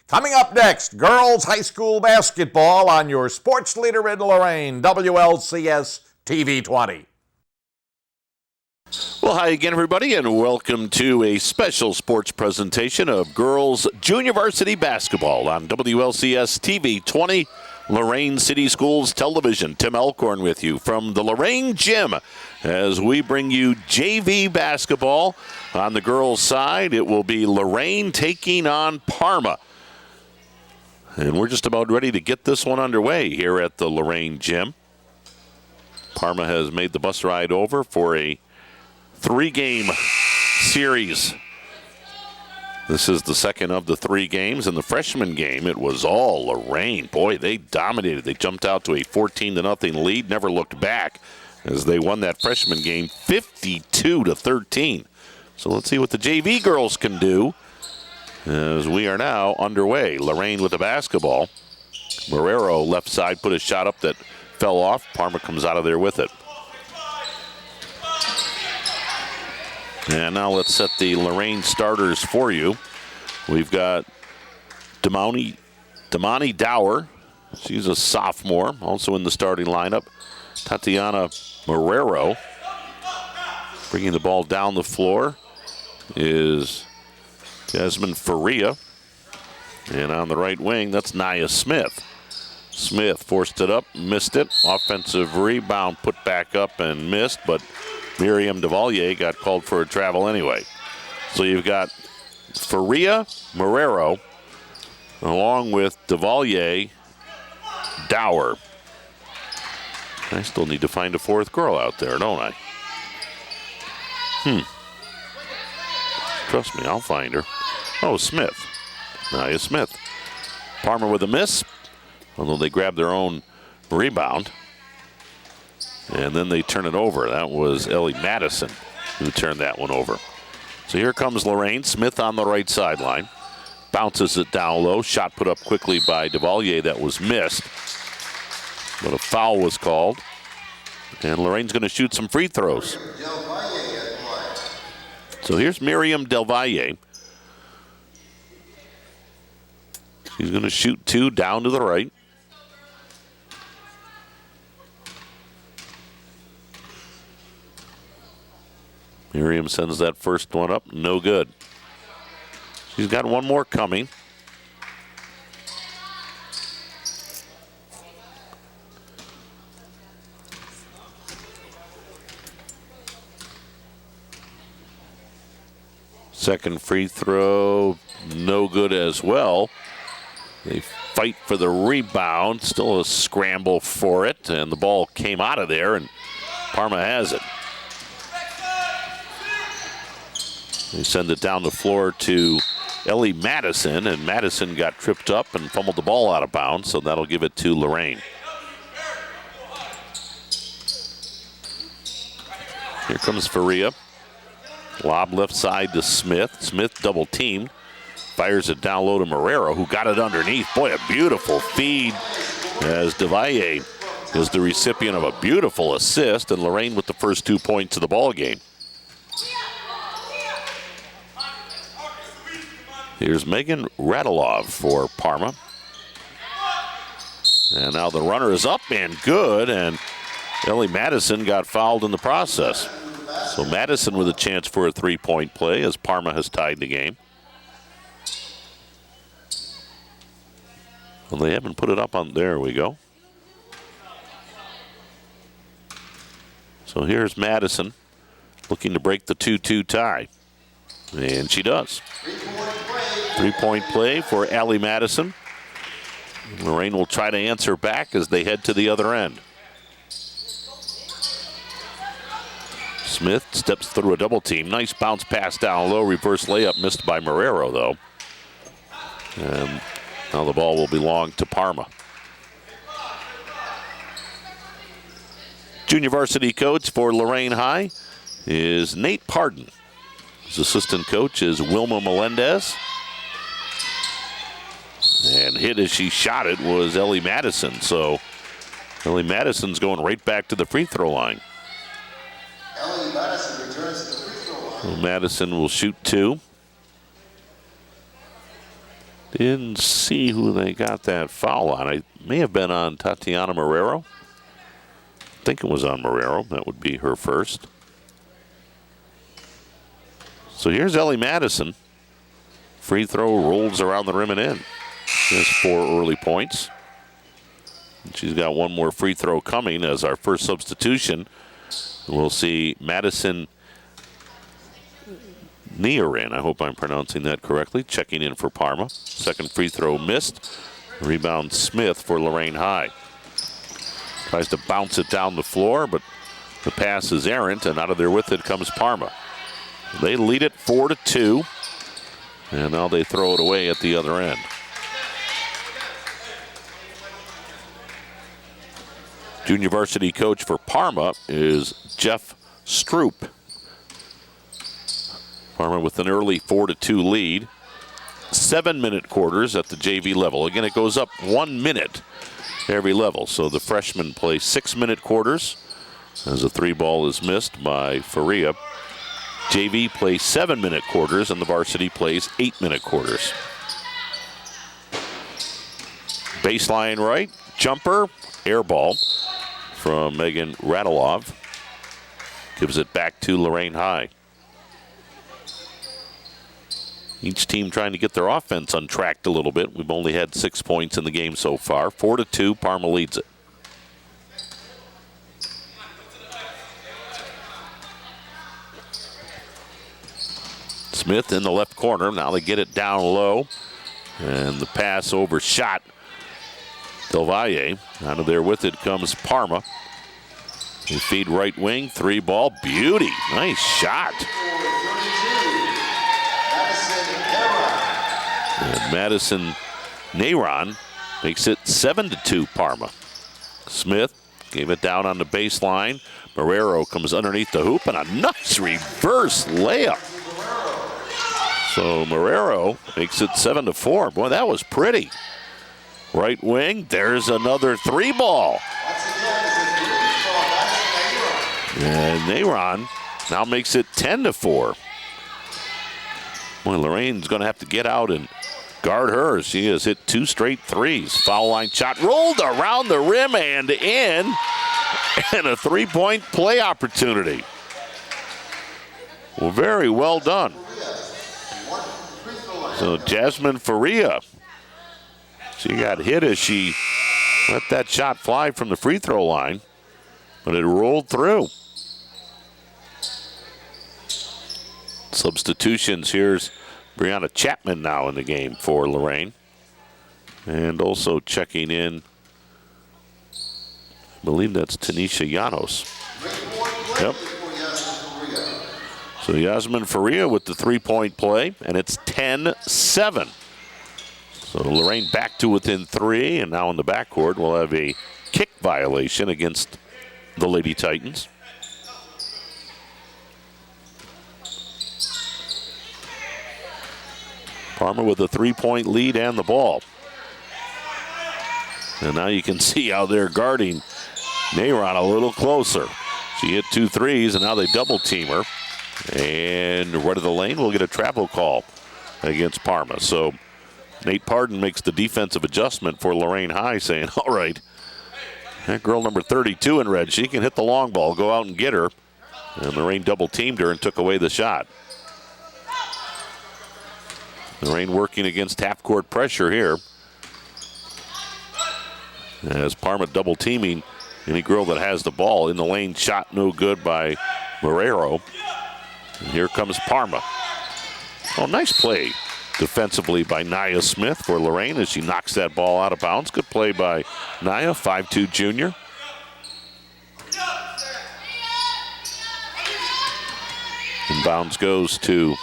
Coming up next, girls high school basketball on your sports leader in Lorain, WLCS TV 20. Well, hi again, everybody, and welcome to a special sports presentation of girls junior varsity basketball on WLCS TV 20, Lorain City Schools Television. Tim Elkhorn with you from the Lorain Gym as we bring you JV basketball. On the girls' side, it will be Lorain taking on Parma. And we're just about ready to get this one underway here at the Lorain Gym. Parma has made the bus ride over for a 3-game series. This is the second of the 3 games. In the freshman game, it was all Lorain. Boy, they dominated. They jumped out to a 14-0 lead, never looked back as they won that freshman game 52-13. So let's see what the JV girls can do as we are now underway. Lorain with the basketball. Marrero left side put a shot up that fell off. Parma comes out of there with it. And now let's set the Lorain starters for you. We've got Damani Dower. She's a sophomore, also in the starting lineup. Tatiana Marrero. Bringing the ball down the floor is Jasmine Faria. And on the right wing, that's Nia Smith. Smith forced it up, missed it. Offensive rebound put back up and missed, but Miriam DeValier got called for a travel anyway. So you've got Faria, Marrero, along with DeValier, Dower. I still need to find a 4th girl out there, don't I? Trust me, I'll find her. Oh, Smith. Nia Smith. Parma with a miss, although they grabbed their own rebound. And then they turn it over. That was Ellie Madison who turned that one over. So here comes Lorain. Smith on the right sideline. Bounces it down low. Shot put up quickly by DeValier that was missed. But a foul was called. And Lorain's going to shoot some free throws. So here's Miriam Del Valle. She's going to shoot 2 down to the right. Miriam sends that first one up. No good. She's got one more coming. Second free throw, no good as well. They fight for the rebound. Still a scramble for it, and the ball came out of there, and Parma has it. They send it down the floor to Ellie Madison, and Madison got tripped up and fumbled the ball out of bounds, so that'll give it to Lorain. Here comes Faria. Lob left side to Smith. Smith double teamed. Fires it down low to Marrero, who got it underneath. Boy, a beautiful feed as DeValier is the recipient of a beautiful assist, and Lorain with the first 2 points of the ball game. Here's Megan Radilov for Parma. And now the runner is up and good, and Ellie Madison got fouled in the process. So Madison with a chance for a 3-point play as Parma has tied the game. Well, they haven't put it up on, there we go. So here's Madison looking to break the 2-2 tie. And she does. 3-point play for Allie Madison. Lorain will try to answer back as they head to the other end. Smith steps through a double team. Nice bounce pass down low. Reverse layup missed by Marrero, though. And now the ball will belong to Parma. Junior varsity coach for Lorain High is Nate Pardon. His assistant coach is Wilma Melendez. And hit as she shot it was Ellie Madison. So Ellie Madison's going right back to the free throw line. Ellie Madison returns to the free throw line. So Madison will shoot 2. Didn't see who they got that foul on. It may have been on Tatiana Marrero. I think it was on Marrero. That would be her first. So here's Ellie Madison. Free throw rolls around the rim and in. She has 4 early points. And she's got one more free throw coming as our first substitution. We'll see Madison Lorain, I hope I'm pronouncing that correctly, checking in for Parma. Second free throw missed. Rebound Smith for Lorain High. Tries to bounce it down the floor, but the pass is errant, and out of there with it comes Parma. They lead it 4-2, and now they throw it away at the other end. Junior varsity coach for Parma is Jeff Stroop. Parma with an early 4-2 lead. 7-minute quarters at the JV level. Again, it goes up 1 minute every level. So the freshmen play 6-minute quarters as a 3-ball is missed by Faria. JV plays 7-minute quarters and the varsity plays 8-minute quarters. Baseline right, jumper, air ball from Megan Radilov. Gives it back to Lorain High. Each team trying to get their offense untracked a little bit. We've only had 6 points in the game so far. 4-2, Parma leads it. Smith in the left corner. Now they get it down low. And the pass overshot Del Valle. Out of there with it comes Parma. They feed right wing, 3-ball, beauty. Nice shot. And Madison Lorain makes it 7-2 Parma. Smith gave it down on the baseline. Marrero comes underneath the hoop and a nice reverse layup. So Marrero makes it 7-4. Boy, that was pretty. Right wing, there's another 3-ball. And Lorain now makes it 10-4. Boy, Lorain's going to have to get out and guard her. She has hit 2 straight threes. Foul line shot rolled around the rim and in. And a 3-point play opportunity. Well, very well done. So Jasmine Faria, she got hit as she let that shot fly from the free throw line, but it rolled through. Substitutions, here's Brianna Chapman now in the game for Lorain. And also checking in, I believe that's Tanisha Llanos. Yep. So Yasmin Faria with the 3-point play, and it's 10-7. So Lorain back to within 3, and now in the backcourt we'll have a kick violation against the Lady Titans. Parma with a 3-point lead and the ball. And now you can see how they're guarding Lorain a little closer. She hit 2 threes, and now they double team her. And right of the lane, we'll get a travel call against Parma. So Nate Pardon makes the defensive adjustment for Lorain High, saying, all right, that girl number 32 in red, she can hit the long ball, go out and get her. And Lorain double teamed her and took away the shot. Lorain working against half-court pressure here. As Parma double teaming any girl that has the ball in the lane, shot no good by Marrero. And here comes Parma. Oh, nice play defensively by Nia Smith for Lorain as she knocks that ball out of bounds. Good play by Nia, 5'2" junior. Inbounds goes to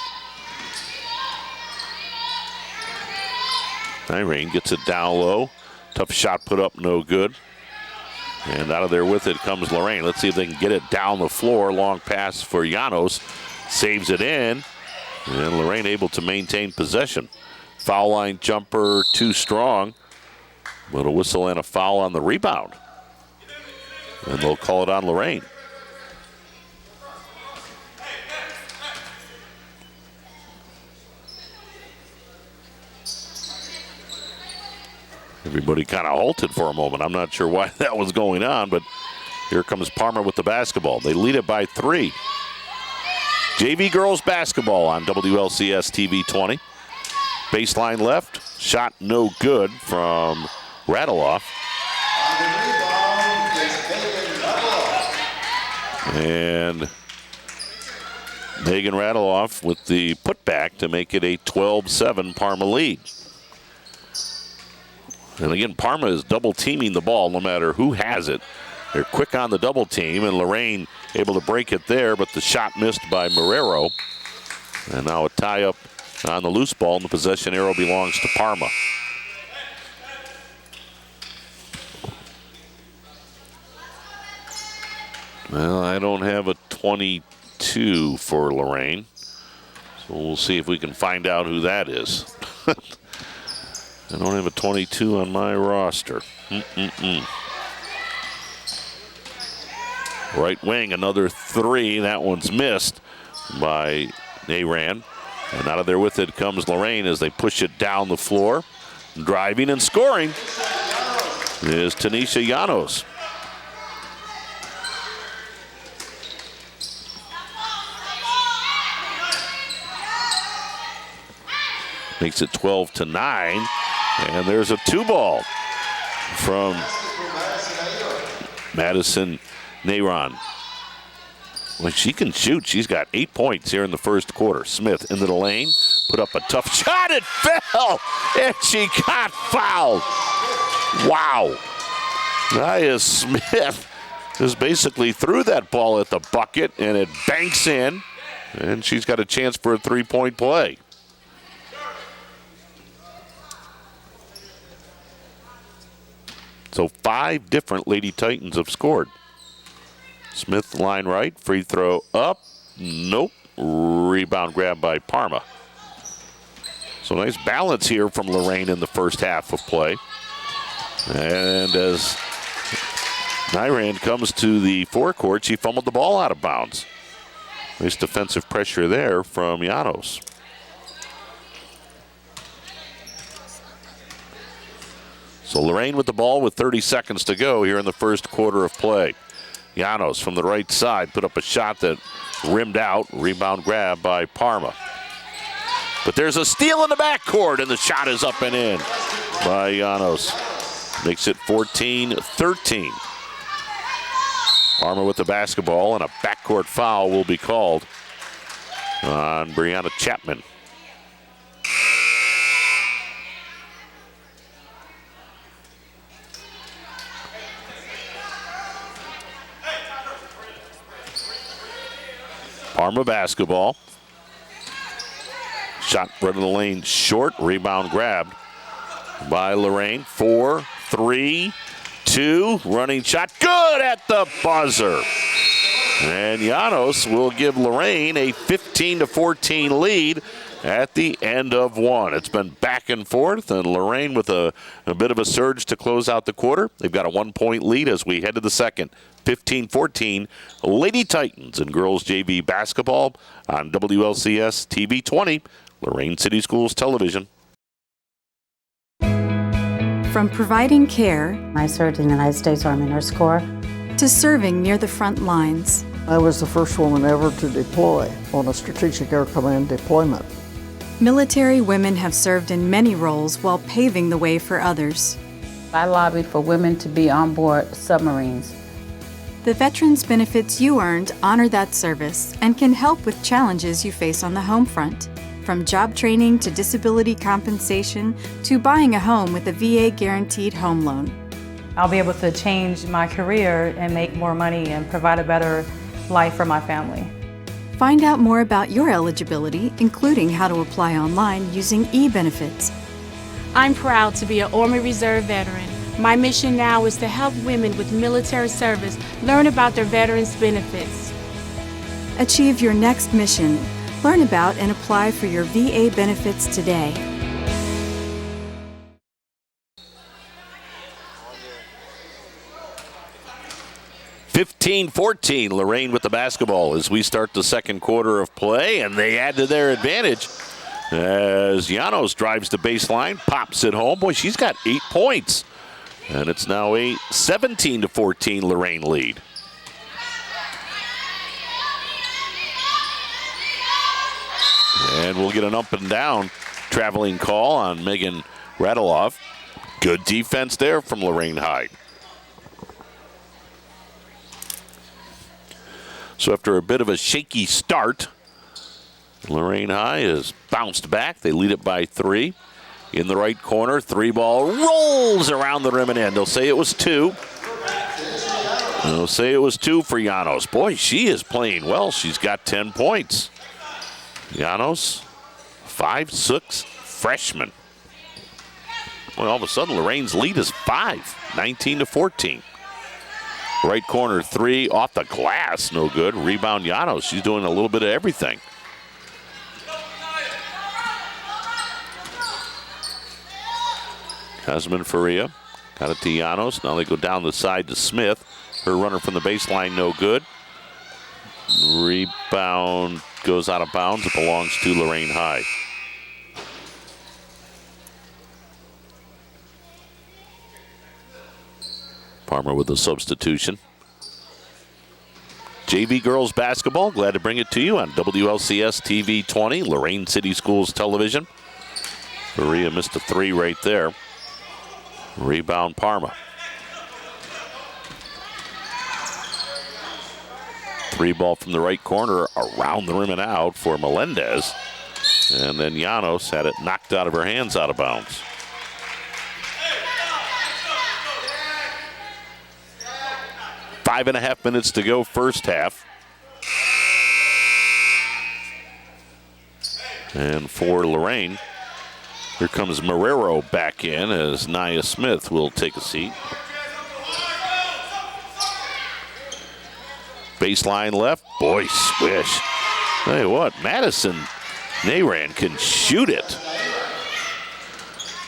Lorain, gets it down low. Tough shot put up, no good. And out of there with it comes Lorain. Let's see if they can get it down the floor. Long pass for Llanos. Saves it in. And Lorain able to maintain possession. Foul line jumper too strong. But a whistle and a foul on the rebound. And they'll call it on Lorain. Everybody kind of halted for a moment. I'm not sure why that was going on, but here comes Parma with the basketball. They lead it by 3. JV girls basketball on WLCS TV 20. Baseline left, shot no good from Radeloff. On the rebound, it's Megan Radeloff. And Megan Radeloff with the putback to make it a 12-7 Parma lead. And again, Parma is double teaming the ball no matter who has it. They're quick on the double team, and Lorain able to break it there, but the shot missed by Marrero. And now a tie up on the loose ball, and the possession arrow belongs to Parma. Well, I don't have a 22 for Lorain, so we'll see if we can find out who that is. I don't have a 22 on my roster. Right wing, another 3. That one's missed by Lorain. And out of there with it comes Lorain as they push it down the floor. Driving and scoring is Tanisha Llanos. Makes it 12-9. And there's a 2-ball from Madison Neyron. Well, she can shoot. She's got 8 points here in the first quarter. Smith into the lane, put up a tough shot. It fell, and she got fouled. Wow. Nia Smith just basically threw that ball at the bucket, and it banks in, and she's got a chance for a 3-point play. So 5 different Lady Titans have scored. Smith line right, free throw up, nope. Rebound grab by Parma. So nice balance here from Lorain in the first half of play. And as Nyran comes to the forecourt, she fumbled the ball out of bounds. Nice defensive pressure there from Llanos. So Lorain with the ball with 30 seconds to go here in the first quarter of play. Llanos from the right side put up a shot that rimmed out. Rebound grab by Parma. But there's a steal in the backcourt, and the shot is up and in by Llanos. Makes it 14-13. Parma with the basketball, and a backcourt foul will be called on Brianna Chapman. Parma basketball. Shot right in the lane short. Rebound grabbed by Lorain. 4, 3, 2. Running shot. Good at the buzzer. And Llanos will give Lorain a 15-14 lead at the end of one. It's been back and forth, and Lorain with a bit of a surge to close out the quarter. They've got a 1-point lead as we head to the second. 15-14, Lady Titans and girls JV basketball on WLCS TV 20, Lorain City Schools Television. From providing care, I served in the United States Army Nurse Corps, to serving near the front lines. I was the first woman ever to deploy on a Strategic Air Command deployment. Military women have served in many roles while paving the way for others. I lobbied for women to be on board submarines. The veterans benefits you earned honor that service and can help with challenges you face on the home front. From job training to disability compensation to buying a home with a VA guaranteed home loan. I'll be able to change my career and make more money and provide a better life for my family. Find out more about your eligibility, including how to apply online using e-benefits. I'm proud to be an Army Reserve veteran. My mission now is to help women with military service learn about their veterans' benefits. Achieve your next mission. Learn about and apply for your VA benefits today. (15-14), Lorain with the basketball as we start the second quarter of play, and they add to their advantage as Llanos drives the baseline, pops it home. Boy, she's got 8 points. And it's now a 17-14 Lorain lead. And we'll get an up and down traveling call on Megan Radeloff. Good defense there from Lorain High. So after a bit of a shaky start, Lorain High has bounced back. They lead it by 3. In the right corner, 3-ball rolls around the rim and in. They'll say it was 2. They'll say it was 2 for Llanos. Boy, she is playing well. She's got 10 points. Llanos, 5'6" freshman. Well, all of a sudden, Lorain's lead is 5, 19-14. Right corner 3 off the glass, no good. Rebound Llanos. She's doing a little bit of everything. Hasman Faria got it to Llanos. Now they go down the side to Smith. Her runner from the baseline, no good. Rebound goes out of bounds. It belongs to Lorain High. Parma with a substitution. JV girls basketball, glad to bring it to you on WLCS TV 20, Lorain City Schools Television. Faria missed a 3 right there. Rebound Parma. 3-ball from the right corner around the rim and out for Melendez. And then Llanos had it knocked out of her hands out of bounds. Five and a half minutes to go first half. And for Lorain, here comes Marrero back in as Nia Smith will take a seat. Baseline left. Boy, swish. Tell you what, Madison Nayran can shoot it.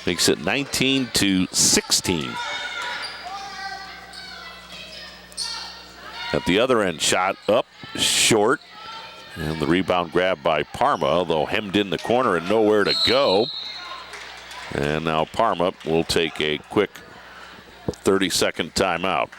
Makes it 19-16. At the other end, shot up short. And the rebound grab by Parma, although hemmed in the corner and nowhere to go. And now Parma will take a quick 30-second timeout.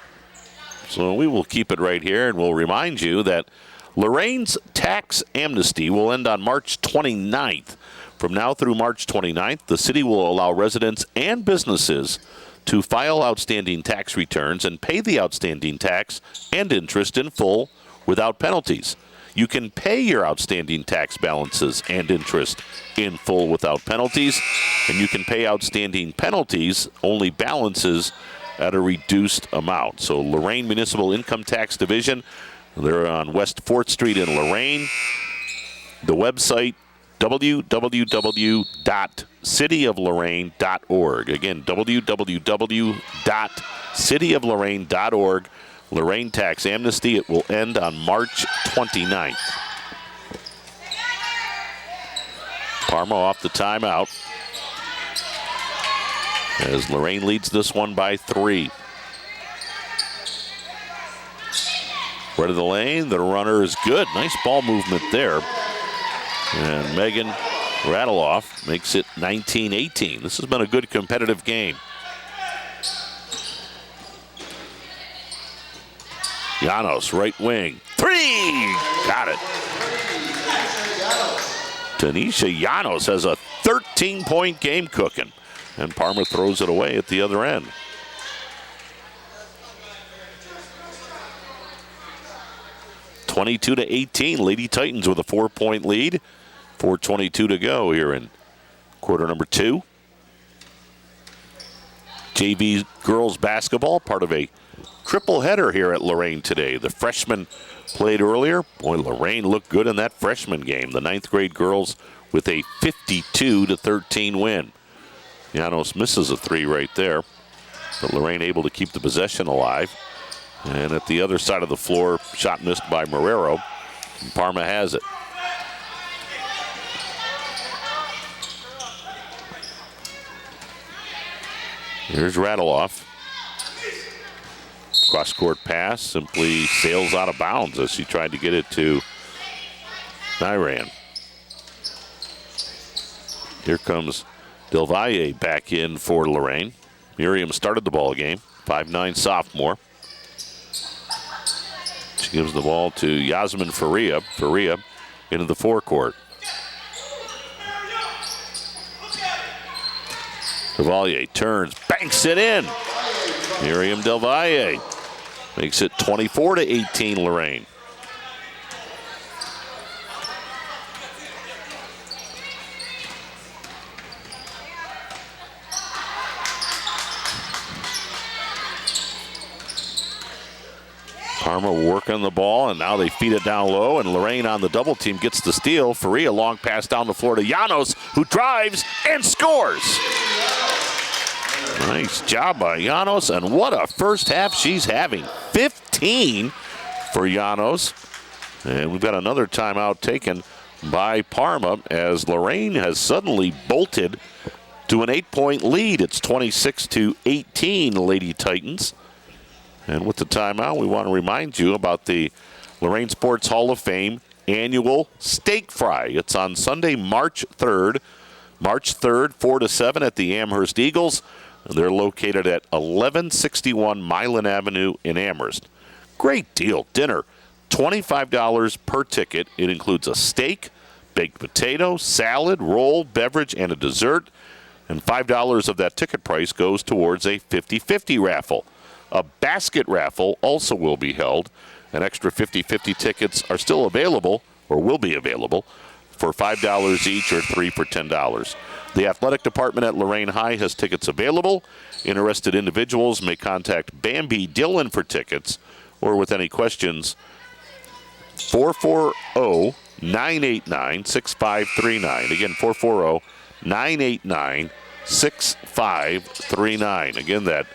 So we will keep it right here, and we'll remind you that Lorain's tax amnesty will end on March 29th. From now through March 29th, the city will allow residents and businesses to file outstanding tax returns and pay the outstanding tax and interest in full without penalties. You can pay your outstanding tax balances and interest in full without penalties, and you can pay outstanding penalties, only balances at a reduced amount. So Lorain Municipal Income Tax Division, they're on West 4th Street in Lorain. The website, www.cityoflorain.org. Again, www.cityoflorain.org. Lorain Tax Amnesty, it will end on March 29th. Parma off the timeout as Lorain leads this one by 3. Right of the lane, the runner is good. Nice ball movement there. And Megan Radeloff makes it 19-18. This has been a good competitive game. Llanos, right wing. 3! Got it. Tanisha Llanos has a 13-point game cooking. And Parma throws it away at the other end. (22-18). Lady Titans with a 4-point lead. 4:22 to go here in quarter number 2. JV girls basketball, part of a triple header here at Lorain today. The freshmen played earlier. Boy, Lorain looked good in that freshman game. The 9th grade girls with a 52-13 win. Llanos misses a 3 right there, but Lorain able to keep the possession alive. And at the other side of the floor, shot missed by Marrero. And Parma has it. Here's Radeloff. Cross-court pass simply sails out of bounds as she tried to get it to Nayran. Here comes Del Valle back in for Lorain. Miriam started the ball game, 5'9" sophomore. She gives the ball to Yasmin Faria. Faria into the forecourt. Del Valle turns, banks it in. Miriam Del Valle makes it 24-18 Lorain. Parma working the ball, and now they feed it down low, and Lorain on the double team gets the steal. Faria long pass down the floor to Llanos, who drives and scores. Nice job by Llanos, and what a first half she's having. 15 for Llanos. And we've got another timeout taken by Parma as Lorain has suddenly bolted to an 8-point lead. It's 26-18 Lady Titans. And with the timeout, we want to remind you about the Lorain Sports Hall of Fame annual steak fry. It's on Sunday, March 3rd. March 3rd, 4 to 7 at the Amherst Eagles. They're located at 1161 Milan Avenue in Amherst. Great deal. Dinner, $25 per ticket. It includes a steak, baked potato, salad, roll, beverage, and a dessert. And $5 of that ticket price goes towards a 50-50 raffle. A basket raffle also will be held. An extra 50-50 tickets are still available, or will be available, for $5 each or 3 for $10. The athletic department at Lorain High has tickets available. Interested individuals may contact Bambi Dillon for tickets, or with any questions, 440-989-6539. Again, 440-989-6539. Again, that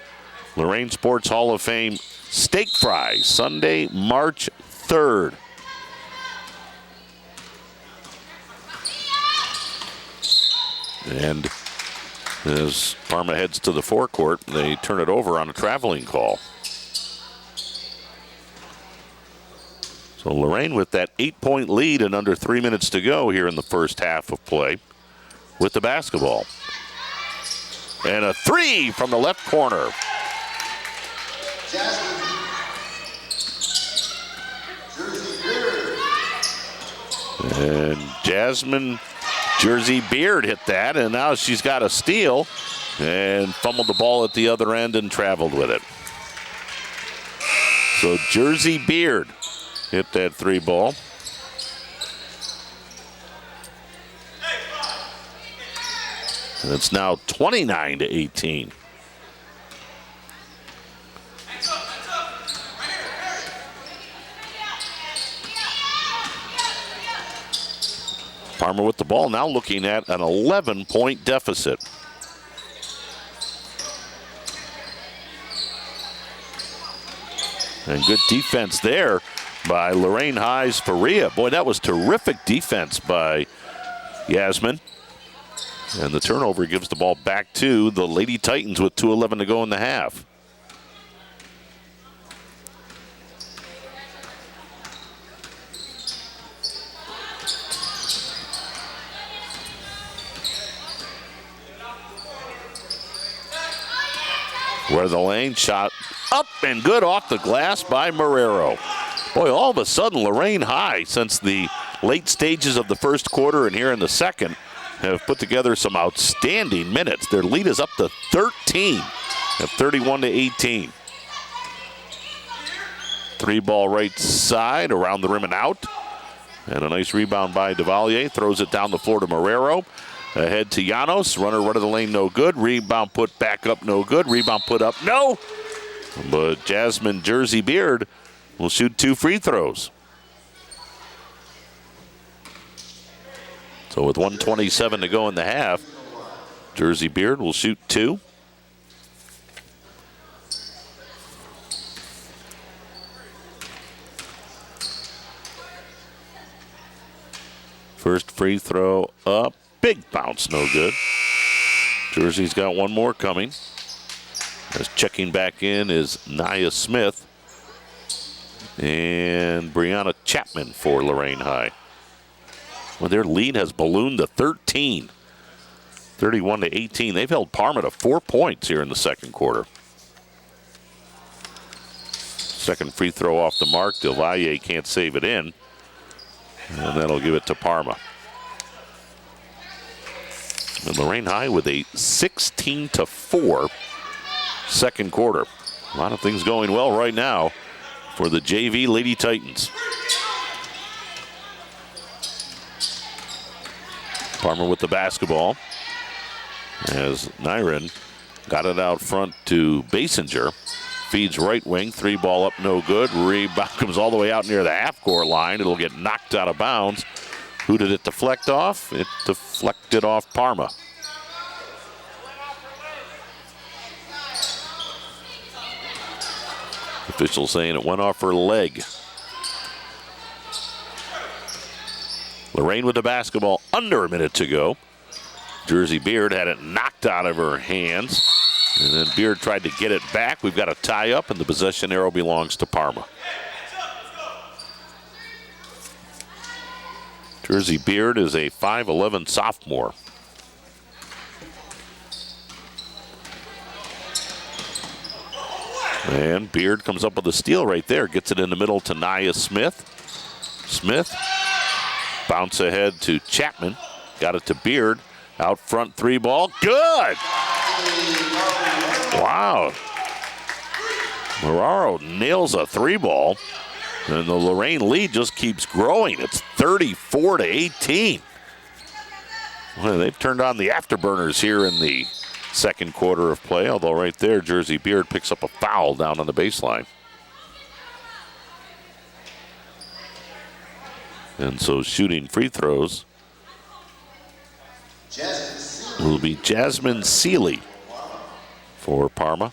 Lorain Sports Hall of Fame steak fry, Sunday, March 3rd. And as Parma heads to the forecourt, they turn it over on a traveling call. So Lorain with that 8-point lead and under 3 minutes to go here in the first half of play with the basketball. And a three from the left corner. And Jasmine Jersey Beard hit that, and now she's got a steal and fumbled the ball at the other end and traveled with it. So Jersey Beard hit that three ball. And it's now 29-18. Parma with the ball, now looking at an 11-point deficit. And good defense there by Lorain High's Faria. Boy, that was terrific defense by Yasmin. And the turnover gives the ball back to the Lady Titans with 2:11 to go in the half. Where the lane shot up and good off the glass by Marrero. Boy, all of a sudden, Lorain High, since the late stages of the first quarter and here in the second, have put together some outstanding minutes. Their lead is up to 13 at 31-18. Three ball right side, around the rim and out. And a nice rebound by DeValier. Throws it down the floor to Marrero. Ahead to Llanos. Runner run of the lane, no good. Rebound put back up, no good. Rebound put up, no. But Jasmine Jersey Beard will shoot 2 free throws. So with 1:27 to go in the half, Jersey Beard will shoot 2. First free throw up. Big bounce, no good. Jersey's got one more coming. As checking back in is Nia Smith and Brianna Chapman for Lorain High. Well, their lead has ballooned to 13. 31-18. They've held Parma to 4 points here in the second quarter. Second free throw off the mark. Del Valle can't save it in. And that'll give it to Parma. And Lorain High with a 16-4 second quarter. A lot of things going well right now for the JV Lady Titans. Parma with the basketball as Nyren got it out front to Basinger. Feeds right wing, 3 ball up, no good. Rebound comes all the way out near the half-court line. It'll get knocked out of bounds. Who did it deflect off? It deflected off Parma. Official saying it went off her leg. Lorain with the basketball, under a minute to go. Jersey Beard had it knocked out of her hands. And then Beard tried to get it back. We've got a tie up, and the possession arrow belongs to Parma. Jersey Beard is a 5'11" sophomore. And Beard comes up with a steal right there. Gets it in the middle to Nia Smith. Smith, bounce ahead to Chapman. Got it to Beard. Out front, 3 ball. Good! Wow. Moraro nails a 3 ball. And the Lorain lead just keeps growing. It's 34-18. Well, they've turned on the afterburners here in the second quarter of play, although right there, Jersey Beard picks up a foul down on the baseline. And so shooting free throws will be Jasmine Seeley for Parma.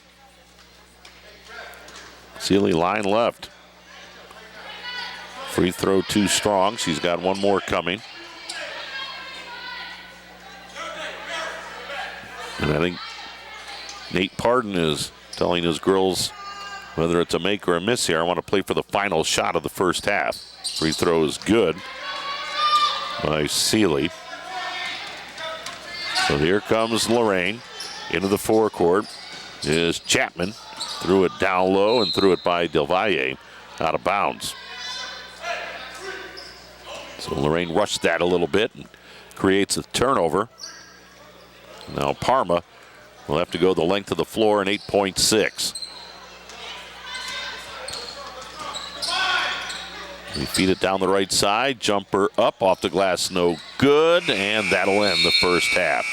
Seeley line left. Free throw too strong. She's got one more coming. And I think Nate Pardon is telling his girls whether it's a make or a miss here. I want to play for the final shot of the first half. Free throw is good by Seeley. So here comes Lorain into the forecourt. Is Chapman. Threw it down low and threw it by Del Valle out of bounds. So Lorain rushed that a little bit and creates a turnover. Now Parma will have to go the length of the floor in 8.6. We feed it down the right side. Jumper up off the glass, no good. And that'll end the first half.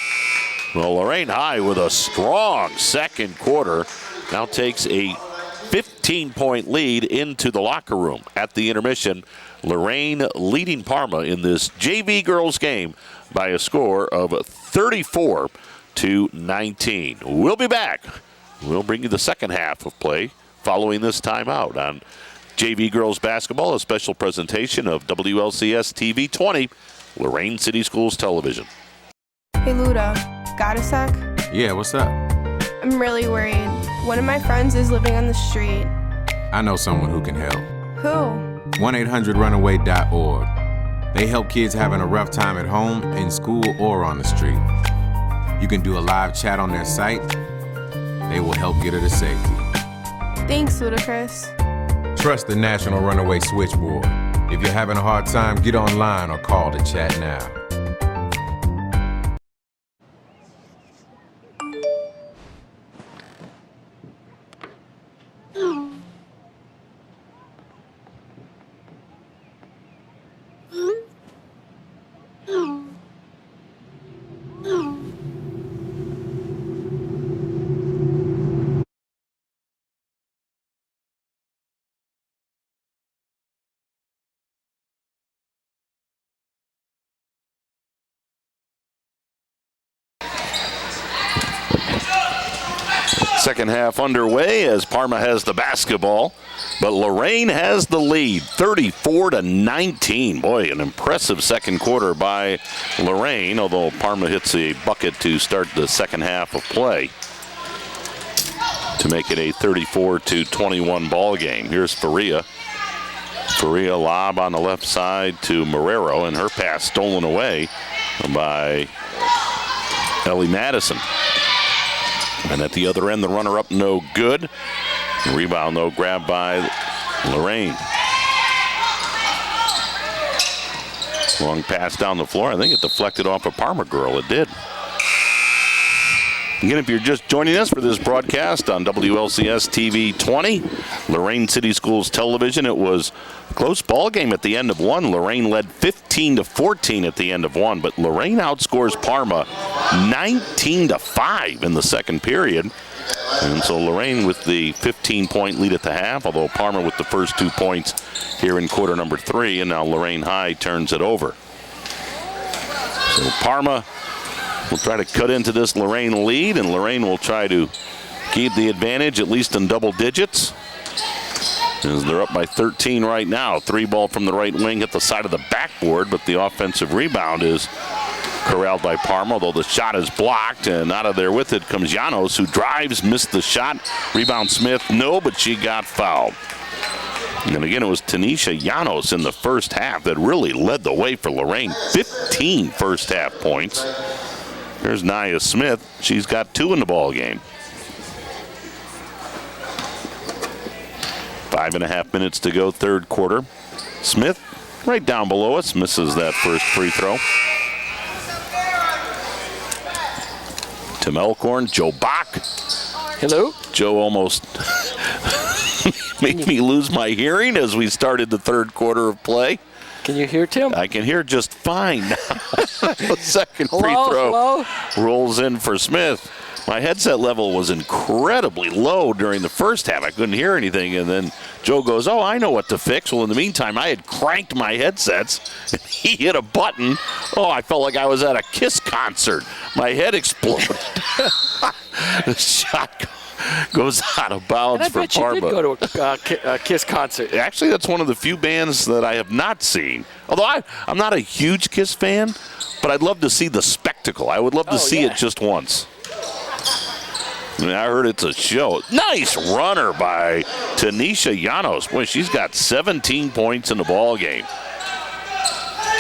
Well, Lorain High with a strong second quarter now takes a 15-point lead into the locker room at the intermission. Lorain leading Parma in this JV girls game by a score of 34-19. We'll be back. We'll bring you the second half of play following this timeout on JV girls basketball, a special presentation of WLCS TV 20, Lorain City Schools Television. Hey Luda, got a sec? Yeah, what's up? I'm really worried. One of my friends is living on the street. I know someone who can help. Who? 1-800-RUNAWAY.org. They help kids having a rough time at home, in school, or on the street. You can do a live chat on their site. They will help get her to safety. Thanks, Ludacris. Trust the National Runaway Switchboard. If you're having a hard time, get online or call to chat now. Second half underway as Parma has the basketball, but Lorain has the lead, 34-19. Boy, an impressive second quarter by Lorain, although Parma hits a bucket to start the second half of play to make it a 34-21 ball game. Here's Faria. Faria lob on the left side to Morero, and her pass stolen away by Ellie Madison. And at the other end, the runner-up, no good. Rebound, though, grabbed by Lorain. Long pass down the floor. I think it deflected off a Parma girl. It did. Again, if you're just joining us for this broadcast on WLCS TV 20, Lorain City Schools Television, it was a close ball game at the end of one. Lorain led 15-14 at the end of one, but Lorain outscores Parma 19-5 in the second period. And so Lorain with the 15-point lead at the half, although Parma with the first 2 points here in quarter number 3, and now Lorain High turns it over. So Parma will try to cut into this Lorain lead, and Lorain will try to keep the advantage at least in double digits. As they're up by 13 right now. 3-ball from the right wing hit the side of the backboard, but the offensive rebound is corralled by Parma, although the shot is blocked, and out of there with it comes Llanos, who drives, missed the shot. Rebound Smith, no, but she got fouled. And again, it was Tanisha Llanos in the first half that really led the way for Lorain. 15 first half points. There's Nia Smith. She's got 2 in the ball game. 5.5 minutes to go, third quarter. Smith, right down below us, misses that first free throw. Tim Elkhorn, Joe Bach. Hello. Joe almost made me lose my hearing as we started the third quarter of play. Can you hear Tim? I can hear just fine now. The second free throw rolls in for Smith. My headset level was incredibly low during the first half. I couldn't hear anything, and then Joe goes, oh, I know what to fix. Well, in the meantime, I had cranked my headsets, and he hit a button. Oh, I felt like I was at a Kiss concert. My head exploded. The shot goes out of bounds for Parma. You did go to a Kiss concert. Actually, that's one of the few bands that I have not seen. Although I'm not a huge Kiss fan, but I'd love to see the spectacle. I would love to see it just once. I mean, I heard it's a show. Nice runner by Tanisha Llanos. Boy, she's got 17 points in the ball game.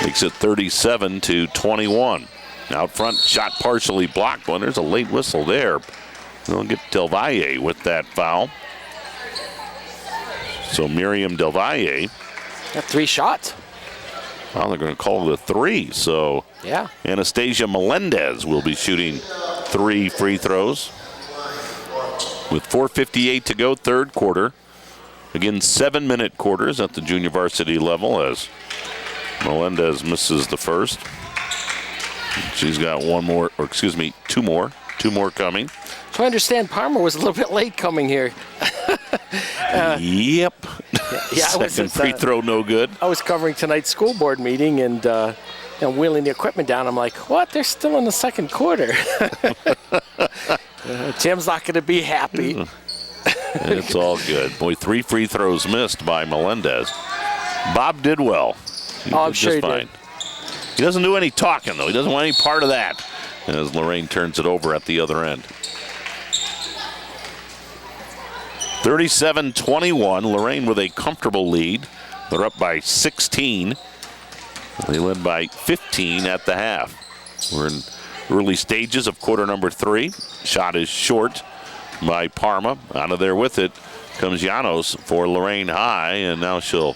Makes it 37-21. Out front, shot partially blocked. Well, there's a late whistle there. They'll get Del Valle with that foul. So Miriam Del Valle. Got 3 shots. Well, they're going to call it a 3. So yeah. Anastasia Melendez will be shooting 3 free throws. With 4:58 to go, third quarter. Again, 7-minute quarters at the junior varsity level as Melendez misses the first. She's got 2 more. 2 more coming. So I understand Parma was a little bit late coming here. Yep. Yeah, second free throw, no good. I was covering tonight's school board meeting and wheeling the equipment down. I'm like, what? They're still in the second quarter. Tim's not going to be happy. It's all good. Boy, 3 free throws missed by Melendez. Bob did well. I'm sure he did. He doesn't do any talking, though. He doesn't want any part of that as Lorain turns it over at the other end. 37-21. Lorain with a comfortable lead. They're up by 16. They led by 15 at the half. We're in early stages of quarter number 3. Shot is short by Parma. Out of there with it comes Llanos for Lorain High, and now she'll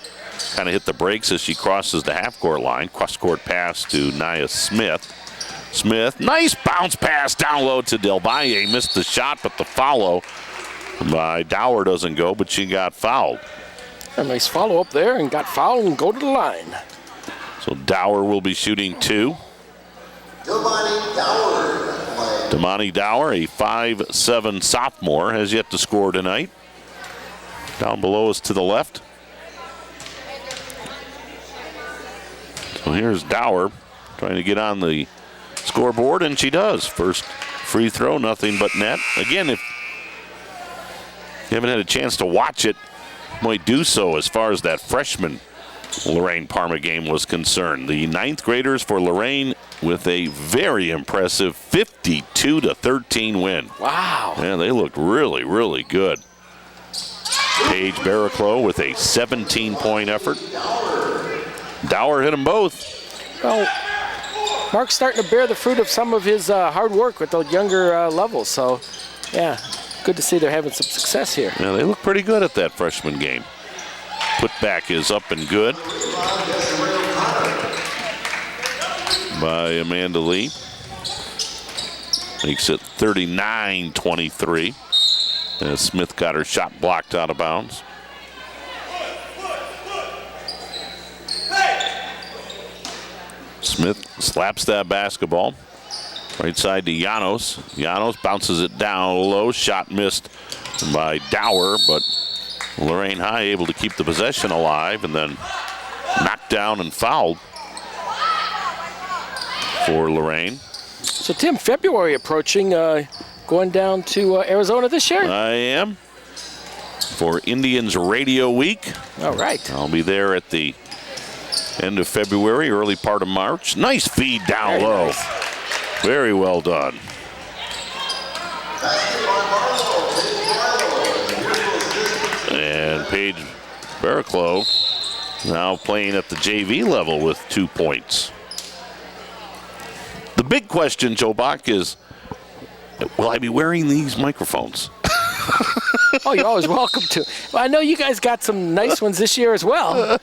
kind of hit the brakes as she crosses the half-court line. Cross-court pass to Nia Smith. Smith, nice bounce pass down low to Del Valle. Missed the shot, but the follow by Dower doesn't go, but she got fouled. A nice follow up there and got fouled and go to the line. So Dower will be shooting 2. Damani Dower, a 5'7" sophomore, has yet to score tonight. Down below us to the left. So here's Dower trying to get on the scoreboard, and she does. First free throw, nothing but net. Again, if you haven't had a chance to watch it, might do so as far as that freshman Lorain Parma game was concerned. The 9th graders for Lorain with a very impressive 52-13 win. Wow. Yeah, they looked really, really good. Paige Barraclough with a 17-point effort. Dower hit them both. Well, Mark's starting to bear the fruit of some of his hard work with the younger levels. So, yeah, good to see they're having some success here. Yeah, they look pretty good at that freshman game. Putback is up and good by Amanda Lee. Makes it 39-23. As Smith got her shot blocked out of bounds. Smith slaps that basketball. Right side to Llanos. Llanos bounces it down low. Shot missed by Dower, but Lorain High able to keep the possession alive and then knocked down and fouled for Lorain. So, Tim, February approaching, going down to Arizona this year? I am. For Indians Radio Week. All right. I'll be there at the end of February, early part of March. Nice feed down low. Nice. Very well done. And Paige Barraclough now playing at the JV level with 2 points. The big question, Joe Bach, is will I be wearing these microphones? Oh, you're always welcome to. Well, I know you guys got some nice ones this year as well.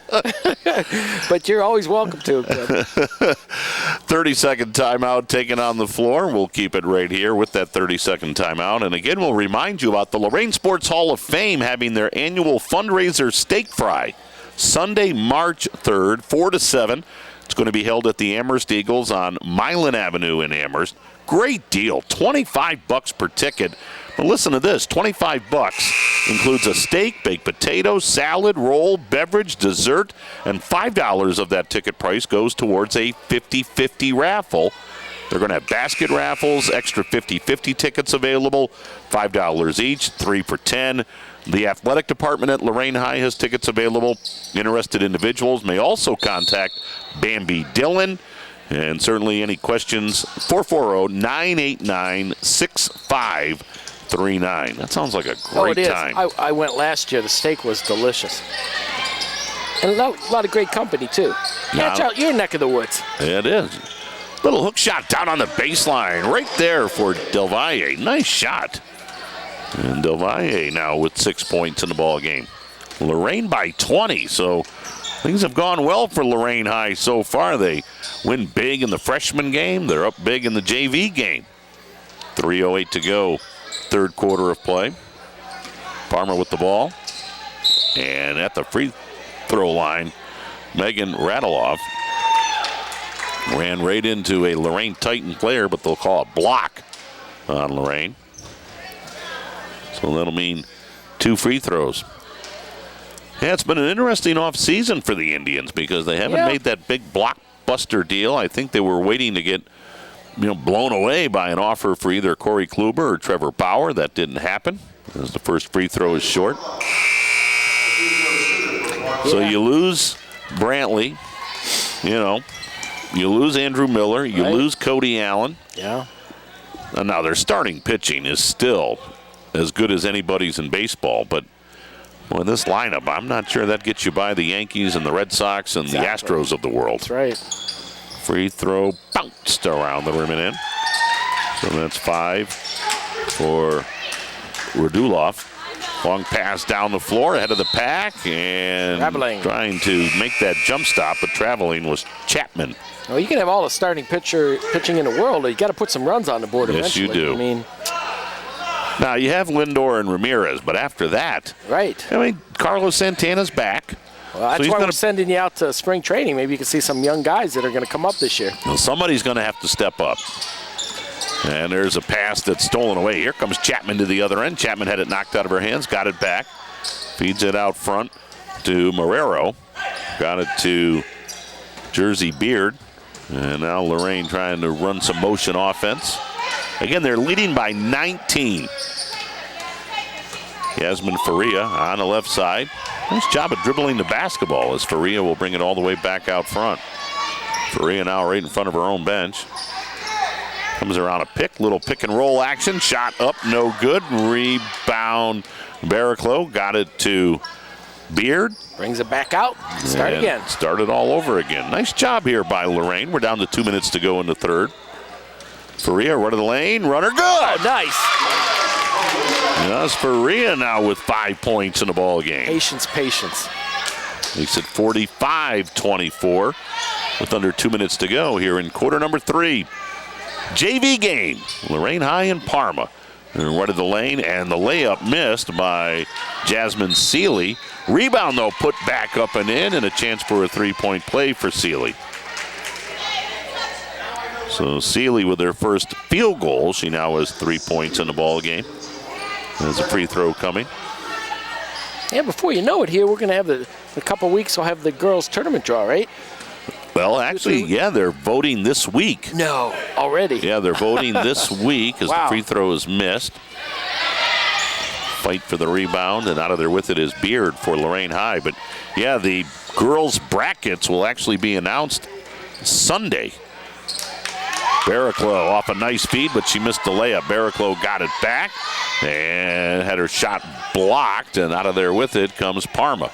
But you're always welcome to. 30-second timeout taken on the floor. We'll keep it right here with that 30-second timeout. And again, we'll remind you about the Lorain Sports Hall of Fame having their annual fundraiser steak fry Sunday, March 3rd, 4 to 7. It's going to be held at the Amherst Eagles on Milan Avenue in Amherst. Great deal, $25 per ticket. But listen to this, $25 includes a steak, baked potatoes, salad, roll, beverage, dessert, and $5 of that ticket price goes towards a 50-50 raffle. They're going to have basket raffles, extra 50-50 tickets available, $5 each, 3 for $10. The athletic department at Lorain High has tickets available. Interested individuals may also contact Bambi Dillon. And certainly any questions, 440-989-6539. That sounds like a great time. I went last year. The steak was delicious. And a lot of great company, too. Catch out your neck of the woods. It is. Little hook shot down on the baseline right there for Del Valle. Nice shot. And Del Valle now with 6 points in the ball game. Lorain by 20, so things have gone well for Lorain High so far. They win big in the freshman game. They're up big in the JV game. 3:08 to go, third quarter of play. Parma with the ball. And at the free throw line, Megan Radiloff ran right into a Lorain Titan player, but they'll call a block on Lorain. So that'll mean 2 free throws. Yeah, it's been an interesting offseason for the Indians because they haven't made that big blockbuster deal. I think they were waiting to get blown away by an offer for either Corey Kluber or Trevor Bauer. That didn't happen as the first free throw is short. So you lose Brantley, you lose Andrew Miller, you lose Cody Allen. Yeah. And now their starting pitching is still as good as anybody's in baseball, but well, this lineup, I'm not sure that gets you by the Yankees and the Red Sox and the Astros of the world. That's right. Free throw bounced around the rim and in. So that's 5 for Radulov. Long pass down the floor ahead of the pack and trying to make that jump stop, but traveling was Chapman. Well, you can have all the starting pitching in the world. You got to put some runs on the board eventually. Yes, you do. I mean, now, you have Lindor and Ramirez, but after that, Carlos Santana's back. Well, that's why we're sending you out to spring training. Maybe you can see some young guys that are going to come up this year. Well, somebody's going to have to step up. And there's a pass that's stolen away. Here comes Chapman to the other end. Chapman had it knocked out of her hands, got it back. Feeds it out front to Marrero. Got it to Jersey Beard. And now Lorain trying to run some motion offense. Again, they're leading by 19. Yasmin Faria on the left side. Nice job of dribbling the basketball as Faria will bring it all the way back out front. Faria now right in front of her own bench. Comes around a little pick and roll action. Shot up, no good. Rebound, Barraclough got it to Beard. Brings it back out. Start And again. Start it all over again. Nice job here by Lorain. We're down to 2 minutes to go in the third. Faria, run of the lane. Runner good. Oh, nice. Yes, Faria now with 5 points in the ball game. Patience. Makes it 45-24 with under 2 minutes to go here in quarter number 3. JV game. Lorain High and Parma. And run of the lane, and the layup missed by Jasmine Seeley. Rebound, though, put back up and in, and a chance for a three-point play for Seeley. So Seeley with her first field goal. She now has 3 points in the ball game. There's a free throw coming. Yeah, before you know it here, we're going to have a couple weeks, we'll have the girls' tournament draw, right? Well, actually, yeah, they're voting this week. No, already. Yeah, they're voting this week as the free throw is missed. Fight for the rebound, and out of there with it is Beard for Lorain High. But, yeah, the girls' brackets will actually be announced Sunday. Barraclough off a nice feed, but she missed the layup. Barraclough got it back and had her shot blocked, and out of there with it comes Parma.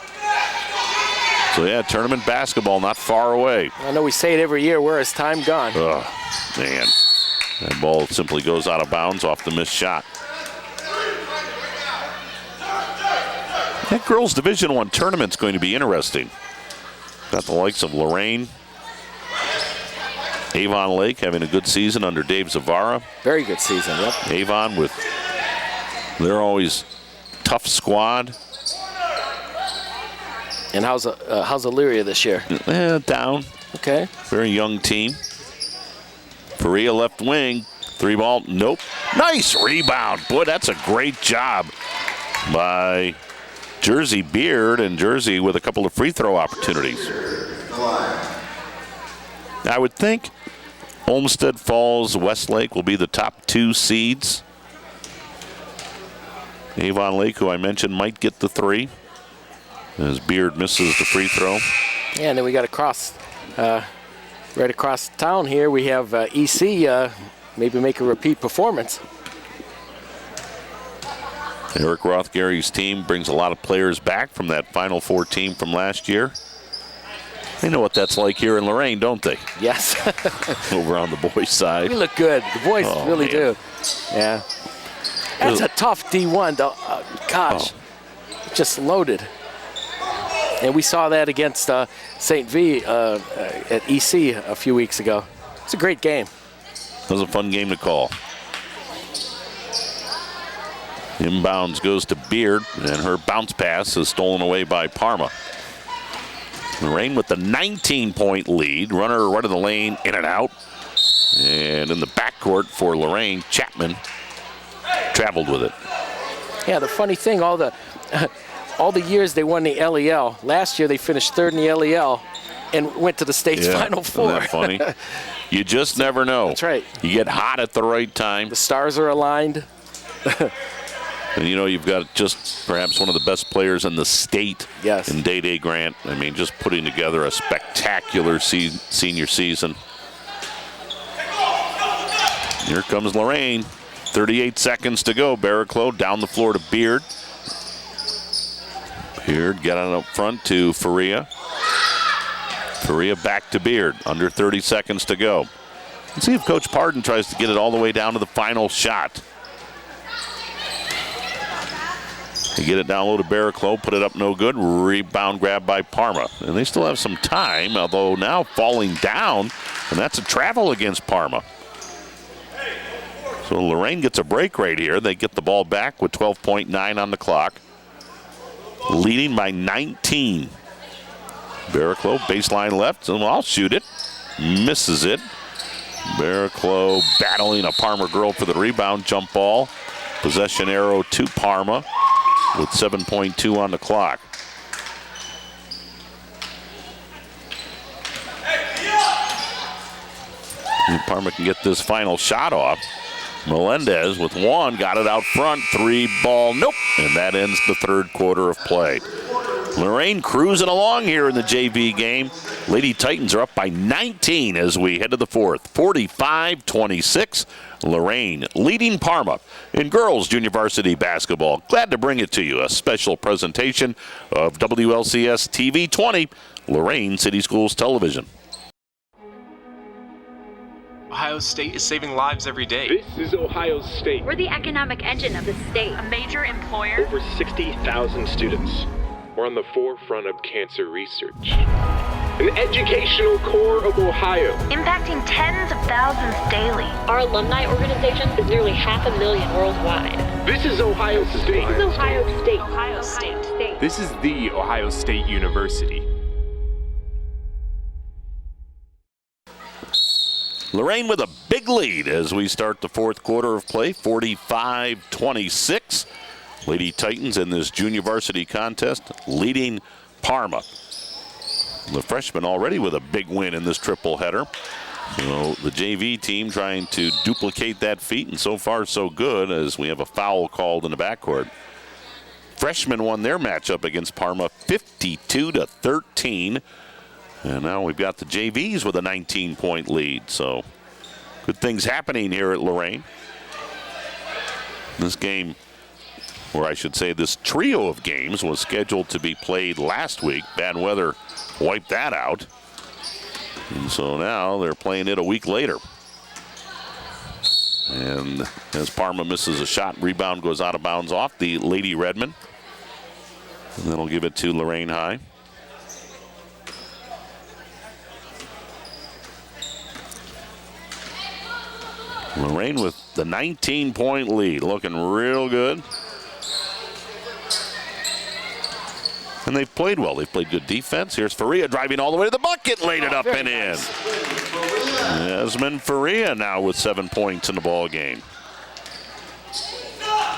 So, yeah, tournament basketball not far away. I know we say it every year. Where has time gone? Oh, man. That ball simply goes out of bounds off the missed shot. That girls' Division I tournament's going to be interesting. Got the likes of Lorain, Avon Lake having a good season under Dave Zavara. Very good season, yep. Avon with their always tough squad. And how's Elyria this year? Down. Okay. Very young team. Faria left wing. 3-ball. Nope. Nice rebound. Boy, that's a great job by Jersey Beard, and Jersey with a couple of free throw opportunities. I would think Olmsted Falls, Westlake will be the top 2 seeds. Avon Lake, who I mentioned, might get the 3. As Beard misses the free throw. Yeah, and then we got right across town here, we have EC maybe make a repeat performance. Eric Rothgary's team brings a lot of players back from that Final Four team from last year. They know what that's like here in Lorain, don't they? Yes. Over on the boys' side. We look good. The boys really do. Yeah. That's a tough D1, though. Gosh. Just loaded. And we saw that against St. V at EC a few weeks ago. It's a great game. It was a fun game to call. Inbounds goes to Beard, and her bounce pass is stolen away by Parma. Lorain with the 19-point lead. Runner right of the lane, in and out. And in the backcourt for Lorain, Chapman traveled with it. Yeah, the funny thing, all the years they won the LEL, last year they finished 3rd in the LEL and went to the state's Final Four. Isn't that funny? You just never know. That's right. You get hot at the right time. The stars are aligned. And, you know, you've got just perhaps one of the best players in the state in Day Grant. I mean, just putting together a spectacular senior season. Here comes Lorain. 38 seconds to go. Barraclough down the floor to Beard. Beard got it up front to Faria. Faria back to Beard. Under 30 seconds to go. Let's see if Coach Pardon tries to get it all the way down to the final shot. They get it down low to Barraclough, put it up no good. Rebound grab by Parma. And they still have some time, although now falling down, and that's a travel against Parma. So Lorain gets a break right here. They get the ball back with 12.9 on the clock. Leading by 19. Barraclough, baseline left, and I'll shoot it. Misses it. Barraclough battling a Parma girl for the rebound, jump ball. Possession arrow to Parma with 7.2 on the clock. And Parma can get this final shot off. Melendez with one, got it out front, 3-ball, nope. And that ends the third quarter of play. Lorain cruising along here in the JV game. Lady Titans are up by 19 as we head to the fourth. 45-26. Lorain leading Parma in girls junior varsity basketball. Glad to bring it to you. A special presentation of WLCS TV 20, Lorain City Schools Television. Ohio State is saving lives every day. This is Ohio State. We're the economic engine of the state. A major employer. Over 60,000 students. We're on the forefront of cancer research. An educational core of Ohio. Impacting tens of thousands daily. Our alumni organization is nearly 500,000 worldwide. This is Ohio State. This is Ohio State. Ohio State. This is the Ohio State University. Lorain with a big lead as we start the fourth quarter of play, 45-26. Lady Titans in this junior varsity contest leading Parma. The freshmen already with a big win in this triple header. So the JV team trying to duplicate that feat, and so far so good as we have a foul called in the backcourt. Freshmen won their matchup against Parma 52-13. And now we've got the JVs with a 19-point lead. So good things happening here at Lorain. This game, or I should say this trio of games, was scheduled to be played last week. Bad weather wiped that out. And so now they're playing it a week later. And as Parma misses a shot, rebound goes out of bounds off the Lady Redmen. And then we'll give it to Lorain High. Lorain with the 19-point lead, looking real good. And they've played well. They've played good defense. Here's Faria driving all the way to the bucket, laid it up and in. Yasmin Faria now with 7 points in the ball game.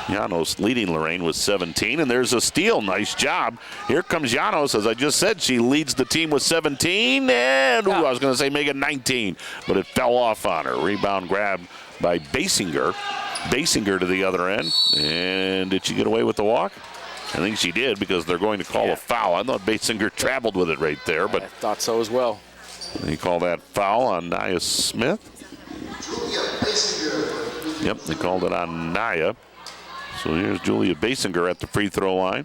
Llanos leading Lorain with 17, and there's a steal. Nice job. Here comes Llanos. As I just said, she leads the team with 17, and I was going to say make it 19, but it fell off on her. Rebound grab by Basinger. Basinger to the other end, and did she get away with the walk? I think she did, because they're going to call a foul. I thought Basinger traveled with it right there, but I thought so as well. They call that foul on Nia Smith. Yep, they called it on Nia. So here's Julia Basinger at the free throw line.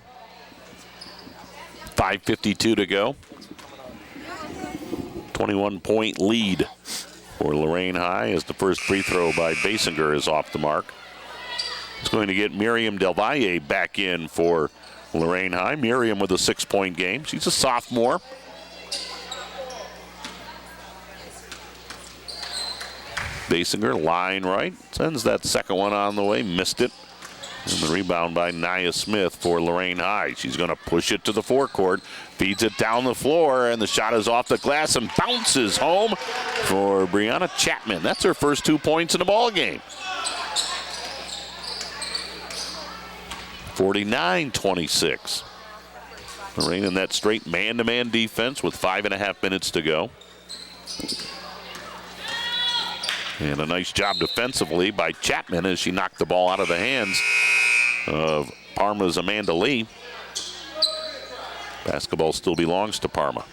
5:52 to go. 21-point lead for Lorain High as the first free throw by Basinger is off the mark. It's going to get Miriam Del Valle back in for Lorain High. Miriam with a 6-point game. She's a sophomore. Basinger, line right. Sends that second one on the way. Missed it. And the rebound by Nia Smith for Lorain High. She's going to push it to the forecourt. Feeds it down the floor, and the shot is off the glass and bounces home for Brianna Chapman. That's her first 2 points in the ball game. 49-26. Lorain in that straight man-to-man defense with 5.5 minutes to go. And a nice job defensively by Chapman as she knocked the ball out of the hands of Parma's Amanda Lee. Basketball still belongs to Parma.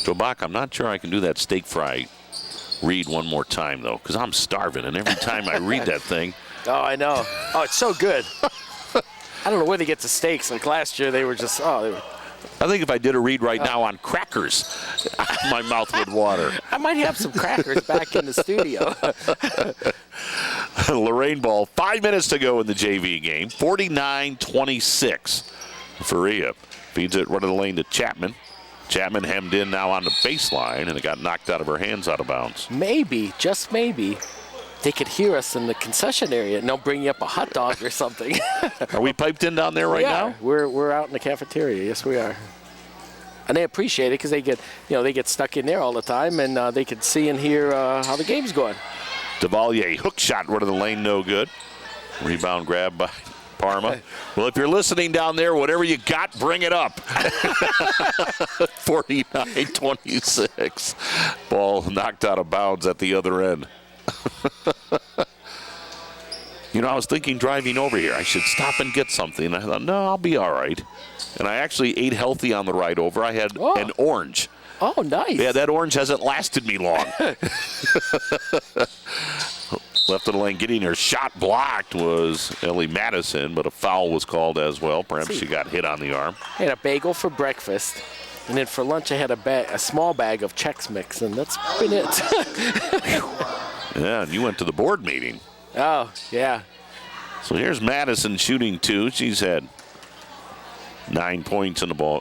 Joe Bach, I'm not sure I can do that steak fry read one more time, though, because I'm starving, and every time I read that thing. Oh, I know. Oh, it's so good. I don't know where they get the steaks. Like last year, they were just, I think if I did a read right now on crackers, my mouth would water. I might have some crackers back in the studio. Lorain ball, 5 minutes to go in the JV game. 49-26. Faria feeds it right of the lane to Chapman. Chapman hemmed in now on the baseline, and it got knocked out of her hands out of bounds. Maybe, just maybe, they could hear us in the concession area and they'll bring you up a hot dog or something. Are we piped in down there right now? We're out in the cafeteria. Yes, we are. And they appreciate it because they get stuck in there all the time, and they can see and hear how the game's going. DeValier, hook shot, right of the lane, no good. Rebound grab by Parma. Well, if you're listening down there, whatever you got, bring it up. 49-26. Ball knocked out of bounds at the other end. I was thinking driving over here, I should stop and get something. I thought, no, I'll be all right. And I actually ate healthy on the ride over. I had an orange. Oh, nice. Yeah, that orange hasn't lasted me long. Left of the lane, getting her shot blocked was Ellie Madison, but a foul was called as well. Perhaps she got hit on the arm. I had a bagel for breakfast, and then for lunch I had a small bag of Chex Mix, and that's been it. Yeah, and you went to the board meeting. Oh, yeah. So here's Madison shooting 2. She's had 4 points in the ball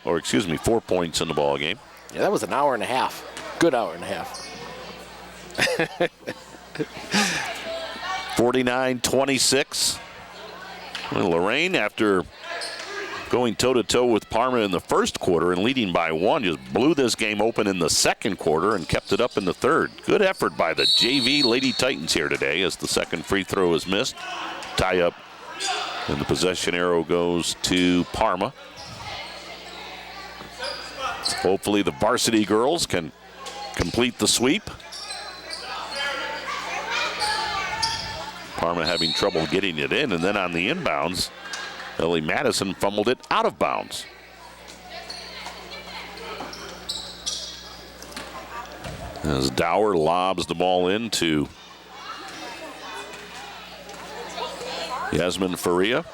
game. Yeah, that was an hour and a half. Good hour and a half. 49-26. Well, Lorain, after going toe-to-toe with Parma in the first quarter and leading by 1, just blew this game open in the second quarter and kept it up in the third. Good effort by the JV Lady Titans here today as the second free throw is missed. Tie up, and the possession arrow goes to Parma. Hopefully the varsity girls can complete the sweep. Parma having trouble getting it in, and then on the inbounds, Ellie Madison fumbled it out of bounds. As Dower lobs the ball into Yasmin Faria.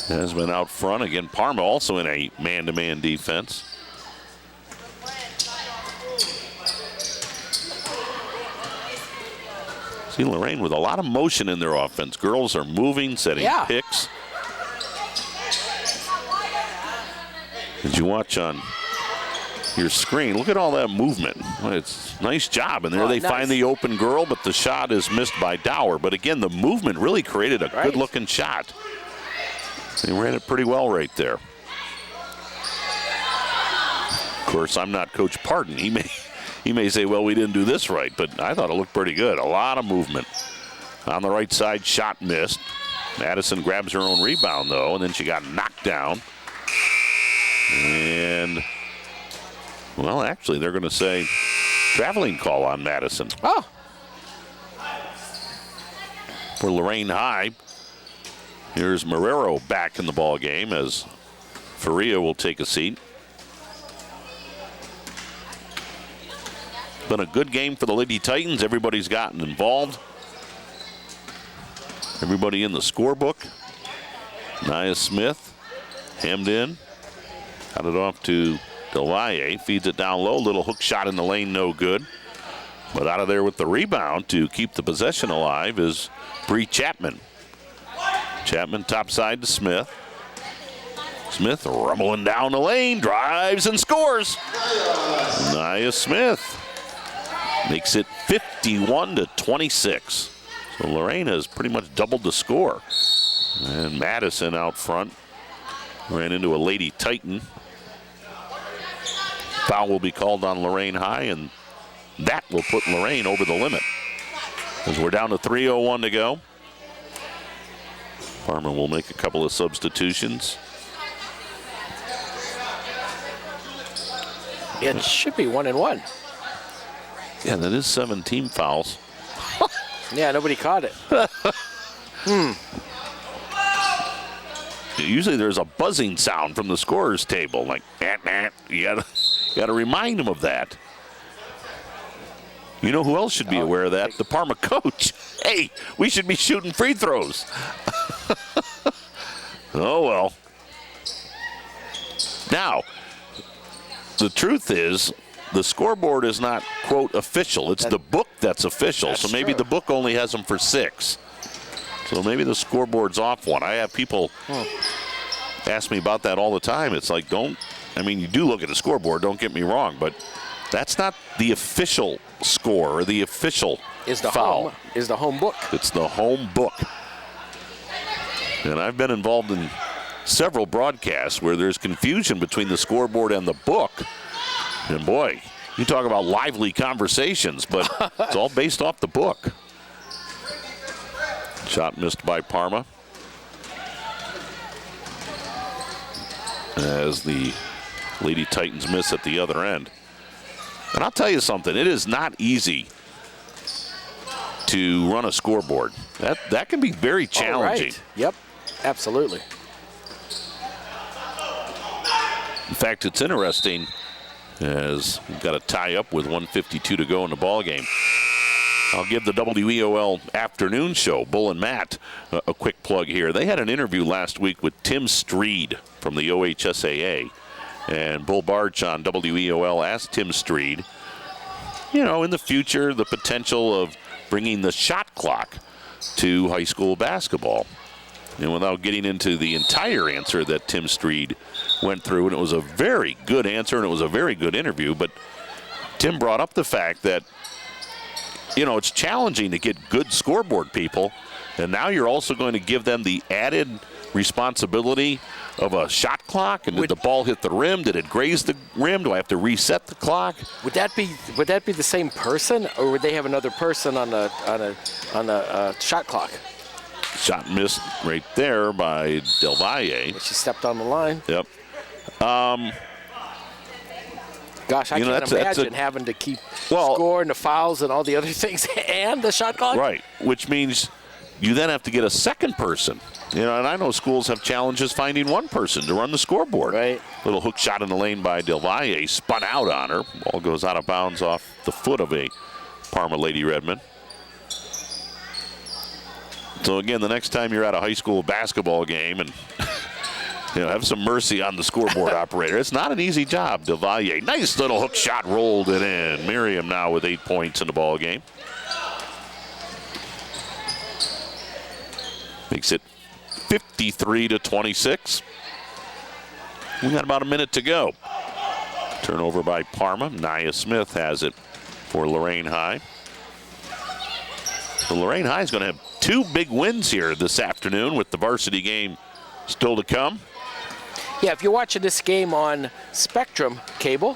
Yasmin out front. Again, Parma also in a man-to-man defense. See Lorain with a lot of motion in their offense. Girls are moving, setting picks. As you watch on your screen, look at all that movement. It's a nice job. And there they find the open girl, but the shot is missed by Dower. But again, the movement really created a good-looking shot. They ran it pretty well right there. Of course, I'm not Coach Pardon. He may say, well, we didn't do this right, but I thought it looked pretty good. A lot of movement. On the right side, shot missed. Madison grabs her own rebound, though, and then she got knocked down. And, well, actually, they're going to say traveling call on Madison. Oh. For Lorain High, here's Marrero back in the ball game as Faria will take a seat. Been a good game for the Lady Titans. Everybody's gotten involved. Everybody in the scorebook. Nia Smith, hemmed in. Got it off to Delaye. Feeds it down low. Little hook shot in the lane, no good. But out of there with the rebound to keep the possession alive is Bree Chapman. Chapman topside to Smith. Smith rumbling down the lane, drives and scores. Nia Smith makes it 51-26. So Lorain has pretty much doubled the score. And Madison out front ran into a Lady Titan. Foul will be called on Lorain High, and that will put Lorain over the limit. As we're down to 3:01 to go. Parma will make a couple of substitutions. It should be 1-1. Yeah, that is 17 fouls. Yeah, nobody caught it. Usually there's a buzzing sound from the scorer's table, like, you gotta remind them of that. You know who else should be aware of that? The Parma coach. Hey, we should be shooting free throws. Oh, well. Now, the truth is, the scoreboard is not, quote, official. It's the book that's official. So maybe the book only has them for 6. So maybe the scoreboard's off one. I have people ask me about that all the time. It's like, you do look at the scoreboard, don't get me wrong, but that's not the official score or the official foul. Is the home book. It's the home book. And I've been involved in several broadcasts where there's confusion between the scoreboard and the book. And boy, you talk about lively conversations, but it's all based off the book. Shot missed by Parma. As the Lady Titans miss at the other end. And I'll tell you something, it is not easy to run a scoreboard. That can be very challenging. Right. Yep, absolutely. In fact, it's interesting as we've got a tie up with 1:52 to go in the ball game. I'll give the WEOL afternoon show, Bull and Matt, a quick plug here. They had an interview last week with Tim Streed from the OHSAA. And Bull Barch on WEOL asked Tim Streed, in the future, the potential of bringing the shot clock to high school basketball. And without getting into the entire answer that Tim Streed went through, and it was a very good answer and it was a very good interview, but Tim brought up the fact that, it's challenging to get good scoreboard people, and now you're also going to give them the added responsibility of a shot clock. And did the ball hit the rim? Did it graze the rim? Do I have to reset the clock? Would that be the same person, or would they have another person on a shot clock? Shot missed right there by Del Valle. She stepped on the line. Yep. Gosh, I can't imagine having to keep score and the fouls and all the other things and the shot clock. Right, which means you then have to get a second person. And I know schools have challenges finding one person to run the scoreboard. Right. Little hook shot in the lane by Del Valle, spun out on her. Ball goes out of bounds off the foot of a Parma Lady Redmen. So again, the next time you're at a high school basketball game and have some mercy on the scoreboard operator. It's not an easy job. Del Valle, nice little hook shot, rolled it in. Miriam now with 8 points in the ball game. Makes it 53-26. We got about a minute to go. Turnover by Parma. Nia Smith has it for Lorain High. So Lorain High is going to have 2 big wins here this afternoon with the varsity game still to come. Yeah, if you're watching this game on Spectrum Cable,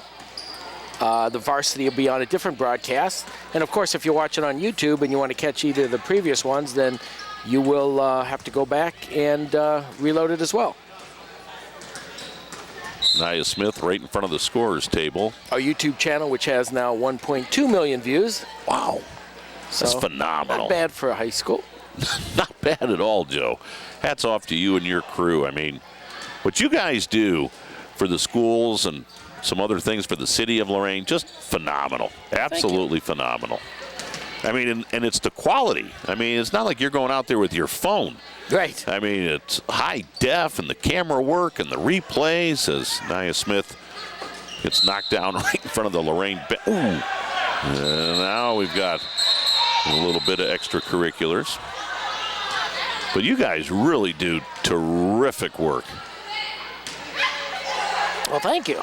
the varsity will be on a different broadcast. And, of course, if you're watching on YouTube and you want to catch either of the previous ones, then you will have to go back and reload it as well. Nia Smith right in front of the scorers table. Our YouTube channel, which has now 1.2 million views. Wow. That's phenomenal. Not bad for a high school. Not bad at all, Joe. Hats off to you and your crew. I mean, what you guys do for the schools and some other things for the city of Lorain, just phenomenal. Absolutely phenomenal. I mean, and it's the quality. I mean, it's not like you're going out there with your phone. Right. I mean, it's high def and the camera work and the replays as Nia Smith gets knocked down right in front of the Lorain. Ooh. And now we've got a little bit of extracurriculars. But you guys really do terrific work. Well, thank you.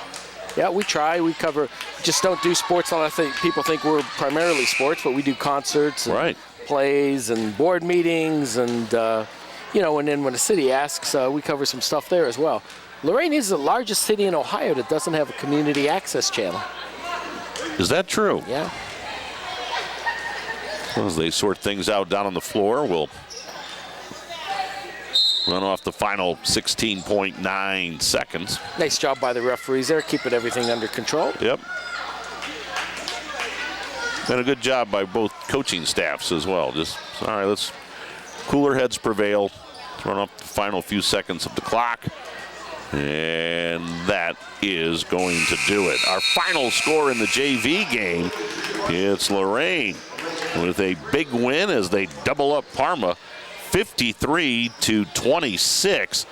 Yeah, we try. We cover. Just don't do sports. A lot of people think we're primarily sports, but we do concerts and plays and board meetings and, and then when the city asks, we cover some stuff there as well. Lorain is the largest city in Ohio that doesn't have a community access channel. Is that true? Yeah. Well, as they sort things out down on the floor, we'll run off the final 16.9 seconds. Nice job by the referees there, keeping everything under control. Yep. And a good job by both coaching staffs as well. Just, all right, let's cooler heads prevail. Let's run off the final few seconds of the clock. And that is going to do it. Our final score in the JV game, it's Lorain with a big win as they double up Parma, 53-26.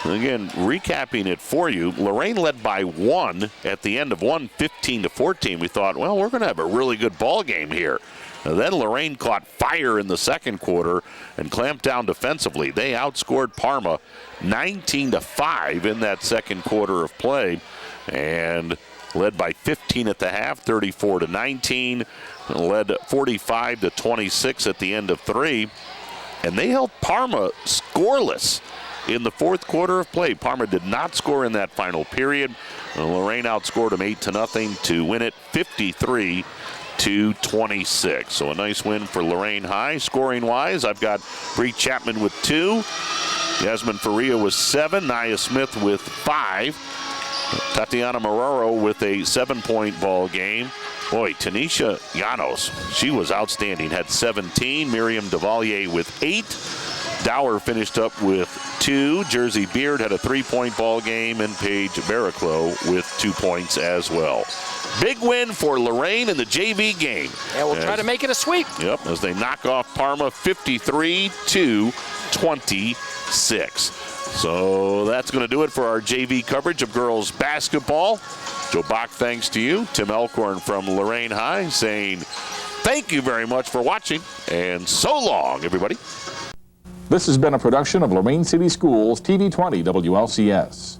Again, recapping it for you, Lorain led by 1 at the end of 1, 15-14. We thought, well, we're going to have a really good ball game here. And then Lorain caught fire in the second quarter and clamped down defensively. They outscored Parma 19-5 in that second quarter of play and led by 15 at the half, 34-19, led 45-26 at the end of 3. And they held Parma scoreless in the fourth quarter of play. Parma did not score in that final period. Lorain outscored them 8-0 to win it 53-26. So a nice win for Lorain High. Scoring-wise, I've got Bree Chapman with 2. Yasmin Faria with 7. Nia Smith with 5. Tatiana Marrero with a 7-point ball game. Boy, Tanisha Llanos, she was outstanding, had 17. Miriam DeValier with 8. Dower finished up with 2. Jersey Beard had a 3-point ball game, and Paige Barraclough with 2 points as well. Big win for Lorain in the JV game. And we'll try to make it a sweep. Yep, as they knock off Parma 53-26. So that's going to do it for our JV coverage of girls basketball. Joe Bach, thanks to you. Tim Elkhorn from Lorain High saying thank you very much for watching, and so long, everybody. This has been a production of Lorain City Schools TV 20 WLCS.